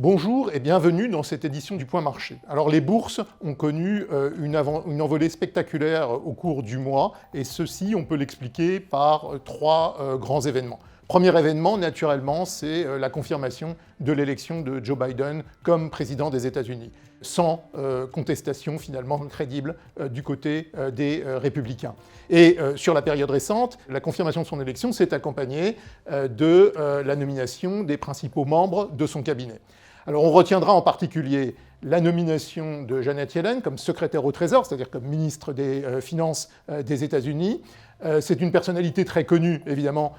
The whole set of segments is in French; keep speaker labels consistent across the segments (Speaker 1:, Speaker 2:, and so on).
Speaker 1: Bonjour et bienvenue dans cette édition du Point Marché. Alors les bourses ont connu une envolée spectaculaire au cours du mois et ceci, on peut l'expliquer par trois grands événements. Premier événement, naturellement, c'est la confirmation de l'élection de Joe Biden comme président des États-Unis, sans contestation finalement crédible du côté des républicains. Et sur la période récente, la confirmation de son élection s'est accompagnée de la nomination des principaux membres de son cabinet. Alors on retiendra en particulier la nomination de Janet Yellen comme secrétaire au Trésor, c'est-à-dire comme ministre des Finances des États-Unis. C'est une personnalité très connue, évidemment,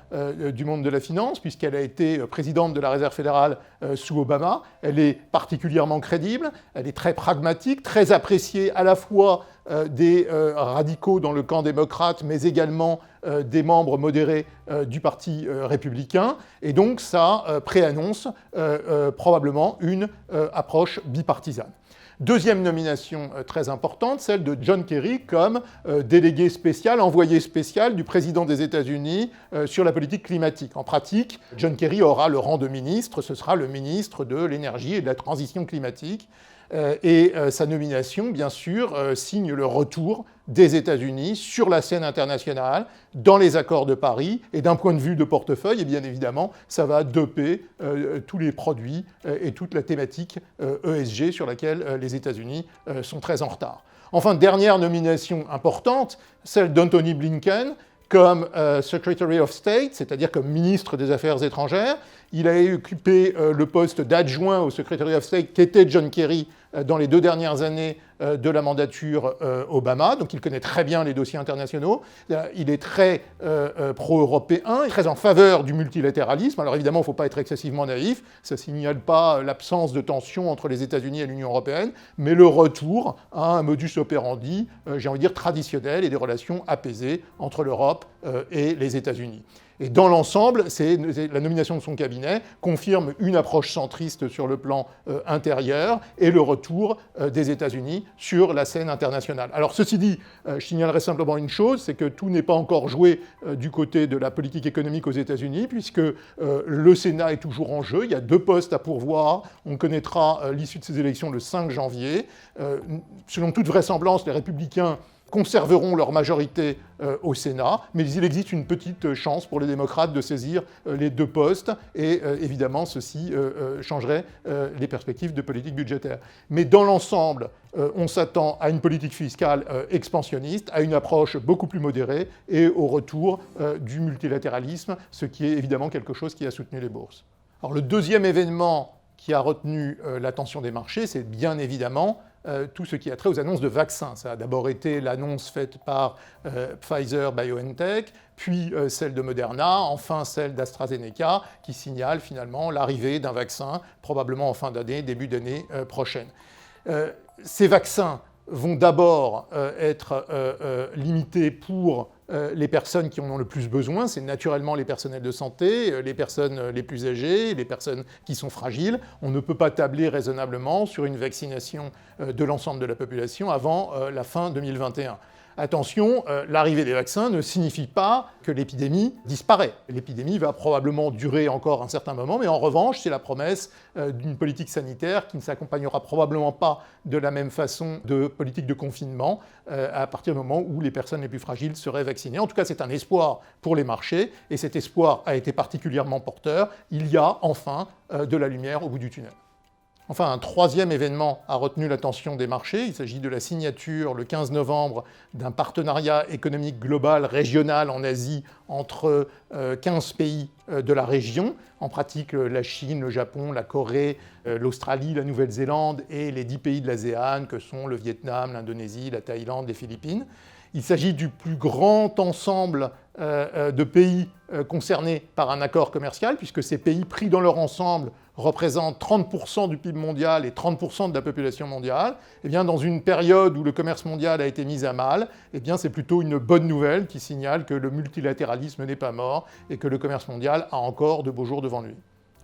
Speaker 1: du monde de la finance, puisqu'elle a été présidente de la Réserve fédérale sous Obama. Elle est particulièrement crédible, elle est très pragmatique, très appréciée à la fois des radicaux dans le camp démocrate, mais également des membres modérés du Parti républicain. Et donc ça préannonce probablement une approche bipartisane. Deuxième nomination très importante, celle de John Kerry comme délégué spécial, envoyé spécial du président des États-Unis sur la politique climatique. En pratique, John Kerry aura le rang de ministre, ce sera le ministre de l'énergie et de la transition climatique. Et sa nomination, bien sûr, signe le retour des États-Unis sur la scène internationale, dans les accords de Paris, et d'un point de vue de portefeuille, et bien évidemment, ça va doper tous les produits et toute la thématique ESG sur laquelle les États-Unis sont très en retard. Enfin, dernière nomination importante, celle d'Anthony Blinken, comme Secretary of State, c'est-à-dire comme ministre des Affaires étrangères. Il a occupé le poste d'adjoint au Secretary of State qu'était John Kerry dans les 2 dernières années de la mandature Obama, donc il connaît très bien les dossiers internationaux. Il est très pro-européen, très en faveur du multilatéralisme. Alors évidemment, il ne faut pas être excessivement naïf, ça ne signale pas l'absence de tension entre les États-Unis et l'Union européenne, mais le retour à un modus operandi, j'ai envie de dire, traditionnel et des relations apaisées entre l'Europe et les États-Unis. Et dans l'ensemble, la nomination de son cabinet confirme une approche centriste sur le plan intérieur et le retour des États-Unis sur la scène internationale. Alors ceci dit, je signalerai simplement une chose, c'est que tout n'est pas encore joué du côté de la politique économique aux États-Unis, puisque le Sénat est toujours en jeu, il y a 2 postes à pourvoir, on connaîtra l'issue de ces élections le 5 janvier. Selon toute vraisemblance, les républicains conserveront leur majorité au Sénat, mais il existe une petite chance pour les démocrates de saisir les 2 postes, et évidemment, ceci changerait les perspectives de politique budgétaire. Mais dans l'ensemble, on s'attend à une politique fiscale expansionniste, à une approche beaucoup plus modérée, et au retour du multilatéralisme, ce qui est évidemment quelque chose qui a soutenu les bourses. Alors le deuxième événement qui a retenu l'attention des marchés, c'est bien évidemment tout ce qui a trait aux annonces de vaccins. Ça a d'abord été l'annonce faite par Pfizer-BioNTech, puis celle de Moderna, enfin celle d'AstraZeneca, qui signale finalement l'arrivée d'un vaccin, probablement en fin d'année, début d'année prochaine. Ces vaccins vont d'abord être limités pour les personnes qui en ont le plus besoin, c'est naturellement les personnels de santé, les personnes les plus âgées, les personnes qui sont fragiles. On ne peut pas tabler raisonnablement sur une vaccination de l'ensemble de la population avant la fin 2021. Attention, l'arrivée des vaccins ne signifie pas que l'épidémie disparaît. L'épidémie va probablement durer encore un certain moment, mais en revanche, c'est la promesse d'une politique sanitaire qui ne s'accompagnera probablement pas de la même façon de politique de confinement à partir du moment où les personnes les plus fragiles seraient vaccinées. En tout cas, c'est un espoir pour les marchés, et cet espoir a été particulièrement porteur. Il y a enfin de la lumière au bout du tunnel. Enfin, un troisième événement a retenu l'attention des marchés. Il s'agit de la signature, le 15 novembre, d'un partenariat économique global régional en Asie entre 15 pays de la région. En pratique, la Chine, le Japon, la Corée, l'Australie, la Nouvelle-Zélande et les 10 pays de l'ASEAN que sont le Vietnam, l'Indonésie, la Thaïlande, les Philippines. Il s'agit du plus grand ensemble de pays concernés par un accord commercial, puisque ces pays pris dans leur ensemble représentent 30% du PIB mondial et 30% de la population mondiale. Eh bien, dans une période où le commerce mondial a été mis à mal, eh bien, c'est plutôt une bonne nouvelle qui signale que le multilatéralisme n'est pas mort et que le commerce mondial a encore de beaux jours devant lui.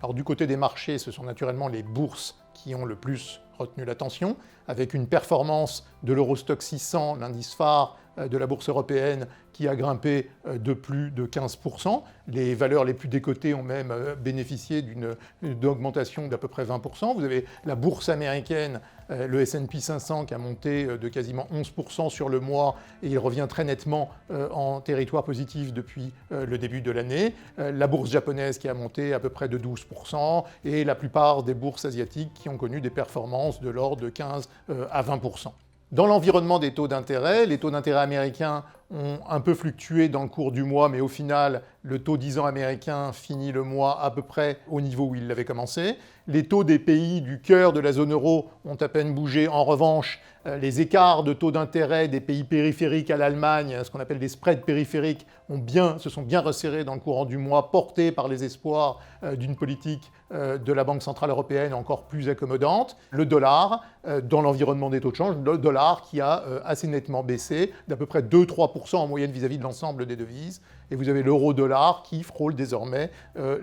Speaker 1: Alors du côté des marchés, ce sont naturellement les bourses qui ont le plus retenu l'attention, avec une performance de l'Eurostoxx 600, l'indice phare de la bourse européenne qui a grimpé de plus de 15%. Les valeurs les plus décotées ont même bénéficié d'une augmentation d'à peu près 20%. Vous avez la bourse américaine, le S&P 500 qui a monté de quasiment 11% sur le mois et il revient très nettement en territoire positif depuis le début de l'année. La bourse japonaise qui a monté à peu près de 12% et la plupart des bourses asiatiques qui ont connu des performances de l'ordre de 15 à 20%. Dans l'environnement des taux d'intérêt, les taux d'intérêt américains ont un peu fluctué dans le cours du mois, mais au final, le taux 10 ans américain finit le mois à peu près au niveau où il l'avait commencé. Les taux des pays du cœur de la zone euro ont à peine bougé. En revanche, les écarts de taux d'intérêt des pays périphériques à l'Allemagne, ce qu'on appelle des spreads périphériques, se sont bien resserrés dans le courant du mois, portés par les espoirs d'une politique de la Banque centrale européenne encore plus accommodante. Le dollar, dans l'environnement des taux de change, le dollar qui a assez nettement baissé, d'à peu près 2-3% en moyenne vis-à-vis de l'ensemble des devises. Et vous avez l'euro-dollar qui frôle désormais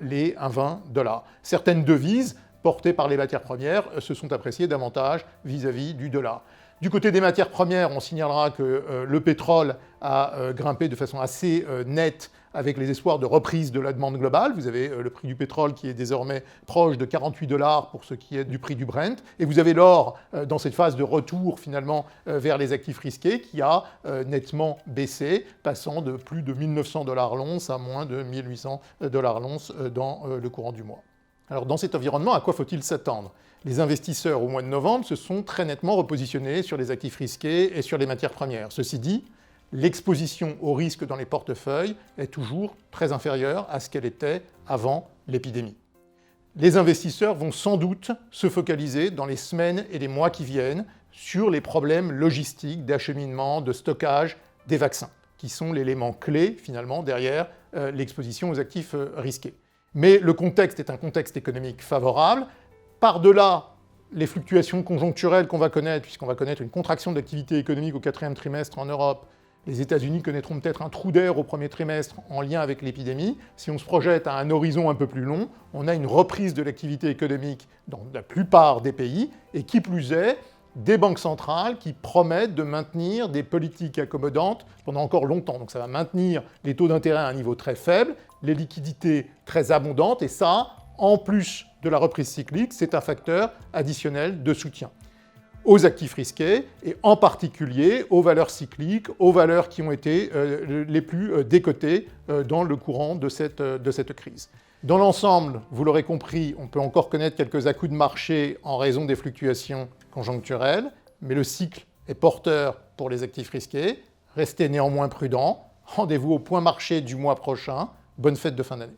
Speaker 1: les 1,20 $. Certaines devises portées par les matières premières se sont appréciées davantage vis-à-vis du dollar. Du côté des matières premières, on signalera que le pétrole a grimpé de façon assez nette avec les espoirs de reprise de la demande globale. Vous avez le prix du pétrole qui est désormais proche de 48 $ pour ce qui est du prix du Brent. Et vous avez l'or dans cette phase de retour finalement vers les actifs risqués qui a nettement baissé, passant de plus de 1 900 $ l'once à moins de 1 800 $ l'once dans le courant du mois. Alors dans cet environnement, à quoi faut-il s'attendre ? Les investisseurs au mois de novembre se sont très nettement repositionnés sur les actifs risqués et sur les matières premières. Ceci dit, l'exposition au risque dans les portefeuilles est toujours très inférieure à ce qu'elle était avant l'épidémie. Les investisseurs vont sans doute se focaliser dans les semaines et les mois qui viennent sur les problèmes logistiques d'acheminement, de stockage des vaccins, qui sont l'élément clé finalement derrière l'exposition aux actifs risqués. Mais le contexte est un contexte économique favorable. Par-delà les fluctuations conjoncturelles qu'on va connaître, puisqu'on va connaître une contraction de l'activité économique au 4e trimestre en Europe, les États-Unis connaîtront peut-être un trou d'air au 1er trimestre en lien avec l'épidémie. Si on se projette à un horizon un peu plus long, on a une reprise de l'activité économique dans la plupart des pays, et qui plus est, des banques centrales qui promettent de maintenir des politiques accommodantes pendant encore longtemps. Donc ça va maintenir les taux d'intérêt à un niveau très faible, les liquidités très abondantes, et ça, en plus de la reprise cyclique, c'est un facteur additionnel de soutien aux actifs risqués, et en particulier aux valeurs cycliques, aux valeurs qui ont été les plus décotées dans le courant de cette crise. Dans l'ensemble, vous l'aurez compris, on peut encore connaître quelques à-coups de marché en raison des fluctuations conjoncturelles, mais le cycle est porteur pour les actifs risqués. Restez néanmoins prudents. Rendez-vous au point marché du mois prochain. Bonne fête de fin d'année.